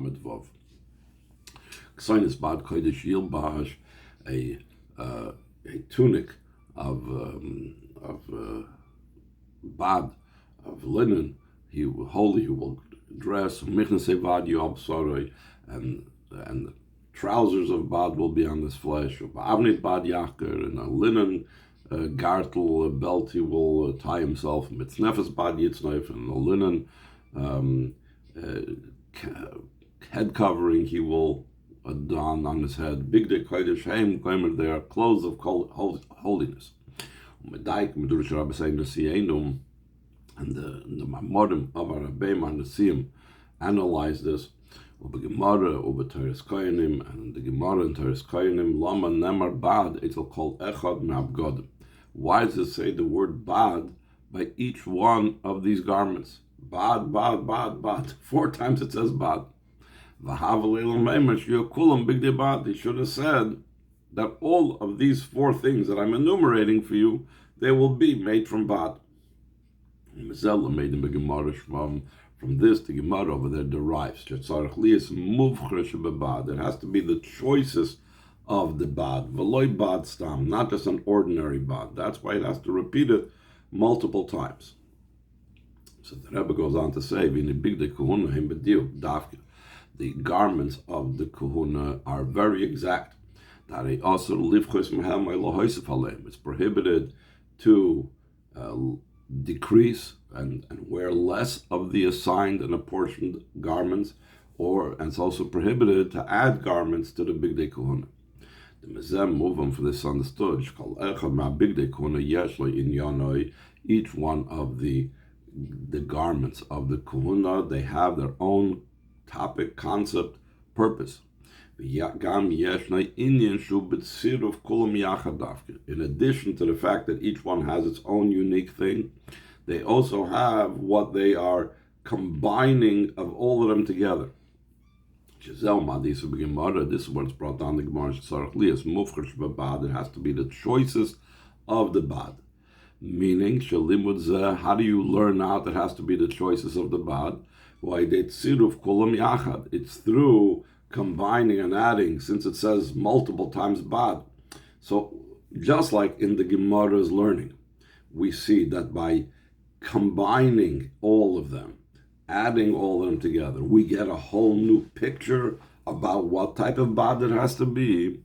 Lamed Vav. K'soinis bad kodesh Yilbsh, a tunic of bad, of linen, he will dress, and the trousers of bad will be on his flesh, and a linen gartel, a belt he will tie himself, and a linen head covering he will don on his head. Big day kodesh heim, they are clothes of holiness. And the Mamorim of our Rebbeim and Nesiim analyze this. And the Gemara in Teres Koyanim, Lama Nemar Bad, it'll call Echad Me'abgodim. Why does it say the word Bad by each one of these garments? Bad, Bad, Bad, Bad. 4 times it says Bad. He should have said that all of these 4 things that I'm enumerating for you, they will be made from Bad. From this, the Gemara over there derives. It has to be the choicest of the Bad. V'loi Bad stam, not just an ordinary Bad. That's why it has to repeat it multiple times. So the Rebbe goes on to say, the garments of the Kahuna are very exact. It's prohibited to decrease and wear less of the assigned and apportioned garments, and it's also prohibited to add garments to the Big Day Kahuna. The Mezem move on for this understood. Each one of the garments of the Kahuna, they have their own topic, concept, purpose. In addition to the fact that each one has its own unique thing, they also have what they are combining of all of them together. This is what it's brought down the Gemara. It has to be the choicest of the Bad. Meaning, how do you learn out it has to be the choicest of the Bad? It's through combining and adding, since it says multiple times Bad. So just like in the Gemara's learning, we see that by combining all of them, adding all of them together, we get a whole new picture about what type of Bad it has to be.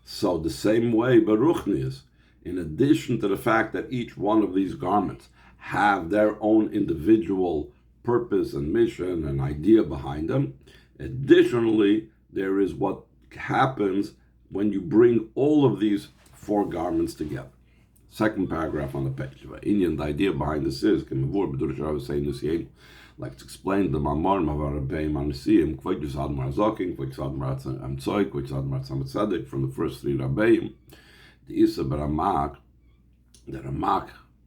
So the same way, Baruchnius, in addition to the fact that each one of these garments have their own individual purpose and mission and idea behind them, additionally, there is what happens when you bring all of these 4 garments together. Second paragraph on the page. The idea behind this is, like to explain the Mamorim of our Rebbeim and Nesiim, from the first 3 Rebbeim, the Isa Baramak, the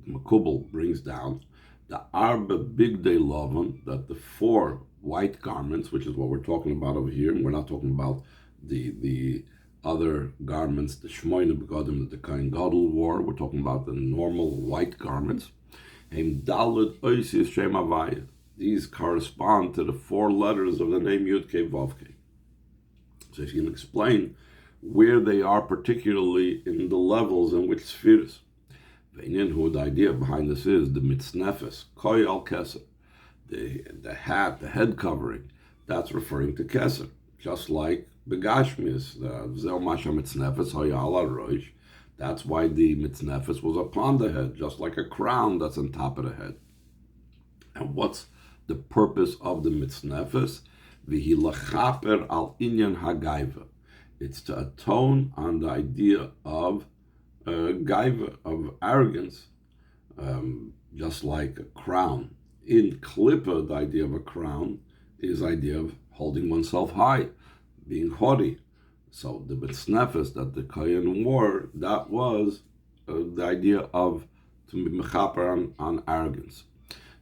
Makubal brings down the Arba Big Day Lovan, that the 4 white garments, which is what we're talking about over here, and we're not talking about the other garments, the Shmoyne Begodim that the Kohen Gadol wore. We're talking about the normal white garments. These correspond to the 4 letters of the name Yud Kei Vav Kei. So if you can explain where they are, particularly in the levels in which spheres. The idea behind this is the mitznefes, koy al keser, the hat, the head covering, that's referring to keser. Just like begashmis, the zel masha mitznefes hoya ala roish, that's why the mitznefes was upon the head, just like a crown that's on top of the head. And what's the purpose of the mitznefes? V'hi lachaper al inyan hagaiva. It's to atone on the idea of gaiva, of arrogance, just like a crown. In Klippa, the idea of a crown is the idea of holding oneself high, being haughty. So the mitznefes that the Kohen wore, that was the idea of to be mechaper on arrogance.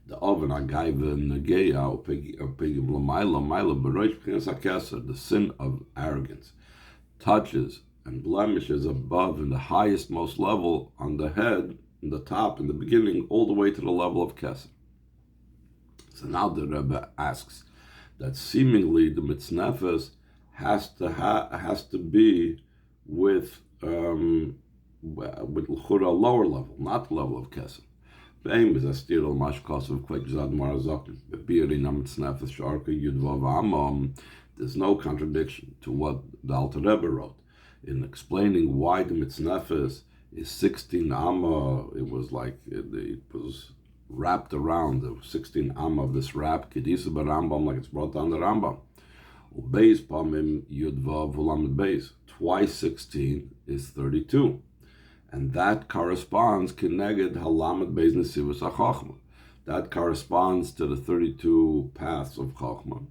The oven agaiva negeya upegim l'mayla mayla b'roish b'chinas hakeser, the sin of arrogance, touches and blemishes above in the highest, most level on the head, in the top, in the beginning, all the way to the level of keser. So now the Rebbe asks, that seemingly the mitznefes has to be with l'chura a lower level, not the level of kesef. Be'em is a stir al mashkos of kvek zad marazokim. Be'birin ha-mitznefes sharka yudvav amam. There's no contradiction to what the Alter Rebbe wrote in explaining why the mitznefes is 16 amma. It was like it was wrapped around the 16 amma of this wrap, kedisa b'Rambam, like it's brought down the Rambam. Ubeis pamim yudvav v'lamed beis. Twice 16 is 32. And that corresponds kineged halamed beis nesivus hachachma. That corresponds to the 32 paths of chachma.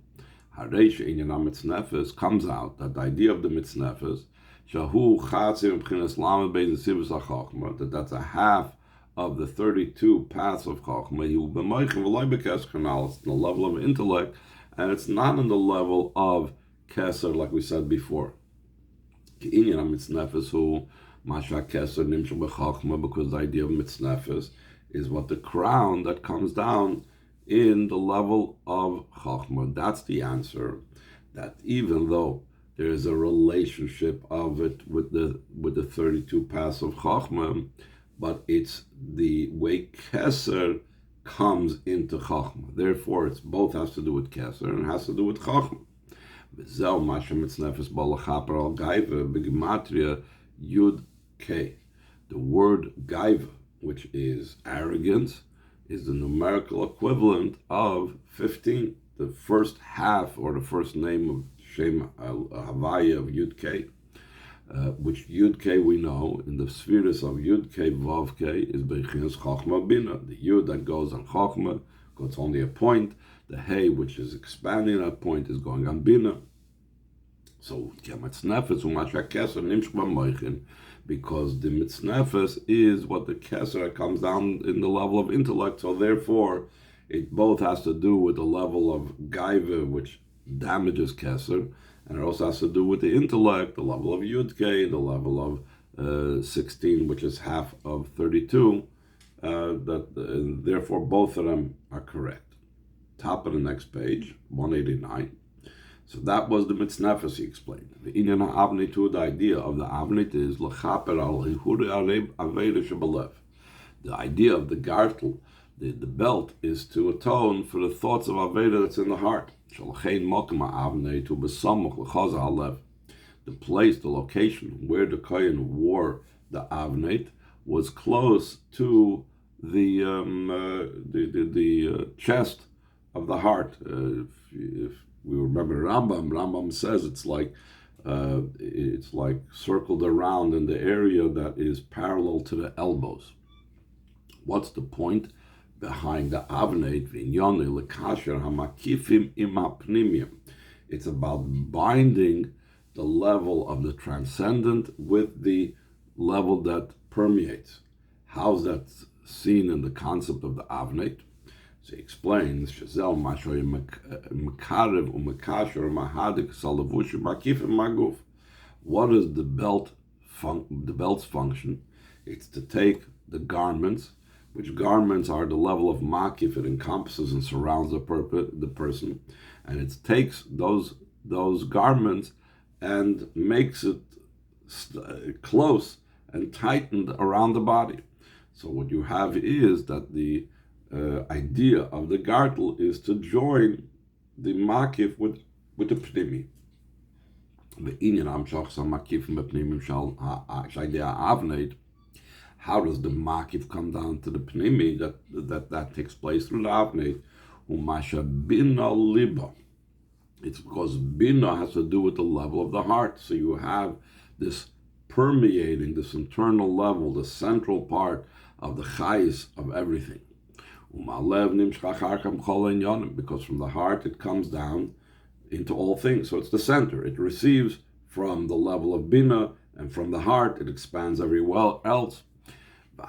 Hareish inyan ha-mitznefes comes out that the idea of the mitznefes shahu chatzim b'chinas lamed beis nesivus hachachma, that that's a half of the 32 paths of chachma. He will be moichin v'loy bekes kanal. It's the level of intellect, and it's not on the level of keser, like we said before. Inyan ha-mitznefes hu Masha Keser Nimshal B'Chachma, because the idea of mitznefes is what the crown that comes down in the level of Chachma. That's the answer. That even though there is a relationship of it with the 32 paths of Chachma, but it's the way Keser comes into Chachma. Therefore, it's both has to do with Keser and has to do with Chachma. V'zeh Masha Mitznefes B'Lachaper Al Gaiva B'Gematria Yud K. The word gaiva, which is arrogance, is the numerical equivalent of 15. The first half, or the first name of Shem Havaya of Yud K, which Yud K we know in the spheres of Yud K Vav K is Bechinas Chachma Bina. The Yud that goes on Chachma goes only a point. The Hey, which is expanding that point, is going on Bina. So mitznefes u'masha keser nimshach b'moichin, because the mitznefes is what the keser comes down in the level of intellect. So therefore, it both has to do with the level of gaiva, which damages keser, and it also has to do with the intellect, the level of yud-kei, the level of 16, which is half of 32. Therefore, both of them are correct. Top of the next page, 189. So that was the mitznefes, he explained. The inyan ha'avnei, the idea of the avnei is l'chaper al hihuri aveda shebalev. The idea of the gartel, the belt, is to atone for the thoughts of aveda that's in the heart. Shalchein mokem ha'avnei tu besamuch l'chaza halev. The place, the location where the kohen wore the avnei was close to the chest of the heart. If we remember Rambam says it's like circled around in the area that is parallel to the elbows. What's the point behind the avnei v'inyanei lekasher hamakifim im hapnimiyim? It's about binding the level of the transcendent with the level that permeates. How's that seen in the concept of the avnei? So he explains, what is the belt's function? It's to take the garments, which garments are the level of makif, it encompasses and surrounds the person, and it takes those garments and makes it close and tightened around the body. So what you have is that the idea of the gartel is to join the makif with the pnimi. How does the makif come down to the pnimi? That takes place through the avnei. Umasha bina liba. It's because bina has to do with the level of the heart. So you have this permeating, this internal level, the central part of the chayis of everything. Because from the heart it comes down into all things. So it's the center. It receives from the level of bina, and from the heart it expands everywhere else. The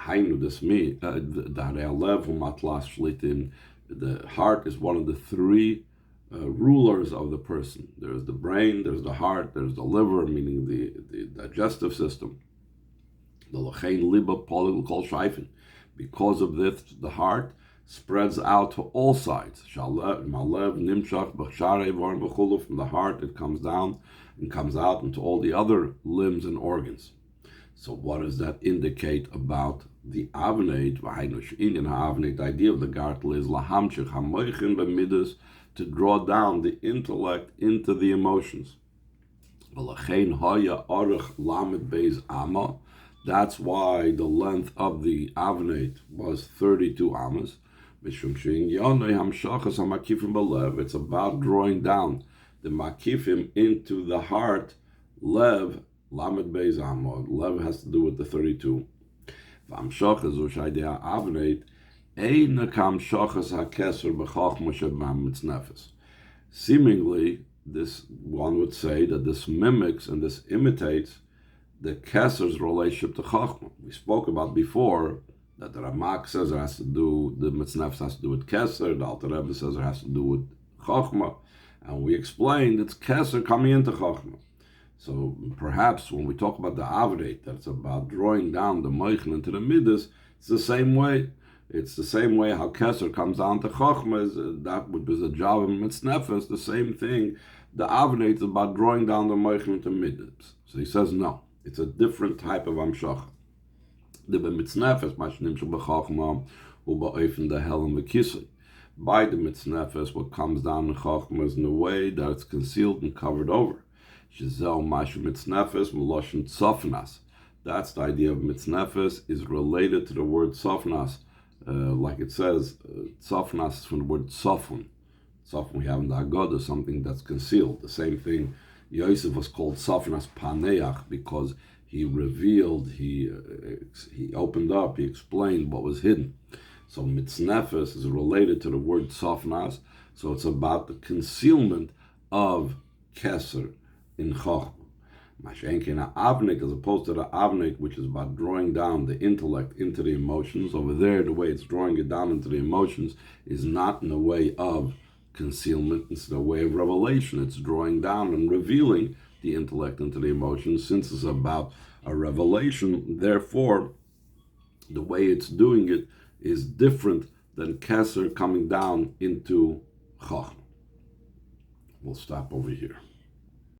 heart is one of the three rulers of the person. There's the brain, there's the heart, there's the liver, meaning the digestive system. Because of this, the heart spreads out to all sides. From the heart it comes down and comes out into all the other limbs and organs. So what does that indicate about the avneit? The idea of the gartel is lahamchich hamoichin b'midas, to draw down the intellect into the emotions. That's why the length of the avneit was 32 amas. It's about drawing down the makifim into the heart. Lev lamed beis amo. Lev has to do with the 32. Seemingly, this one would say that this mimics and this imitates the Keser's relationship to Chachma. We spoke about before that the Ramak says it has to do, the Mitznefes has to do with Keser, the Alter Rebbe says it has to do with Chachma, and we explained it's Keser coming into Chachma. So perhaps when we talk about the Avneit, that's about drawing down the Moichin into the Midas, it's the same way. It's the same way how Keser comes down to Chachma, that would be the job of Mitznefes, the same thing. The Avneit is about drawing down the Moichin into Midas. So he says no, it's a different type of Amshach. The Mitznefes, Mashnim Shabachachma, Uba the Hell and the Kisei. By the Mitznefes, what comes down to Chachma is in a way that it's concealed and covered over. Shizel Mashu Mitznefes, Meloshin Tzofnas. That's the idea of Mitznefes, is related to the word Tzofnas. Like it says, Tzofnas is from the word Tzofun. Tzofun we have in the Haggadah, something that's concealed. The same thing, Yosef was called Tzofnas Paneach because he revealed, he opened up, he explained what was hidden. So Mitznefes is related to the word Tzofnas, so it's about the concealment of Keser in Chachma. Mashenkin Avnik, as opposed to the Avnik, which is about drawing down the intellect into the emotions. Over there, the way it's drawing it down into the emotions is not in the way of concealment, it's the way of revelation. It's drawing down and revealing the intellect into the emotions. Since it's about a revelation, therefore, the way it's doing it is different than Keser coming down into Chachma. We'll stop over here.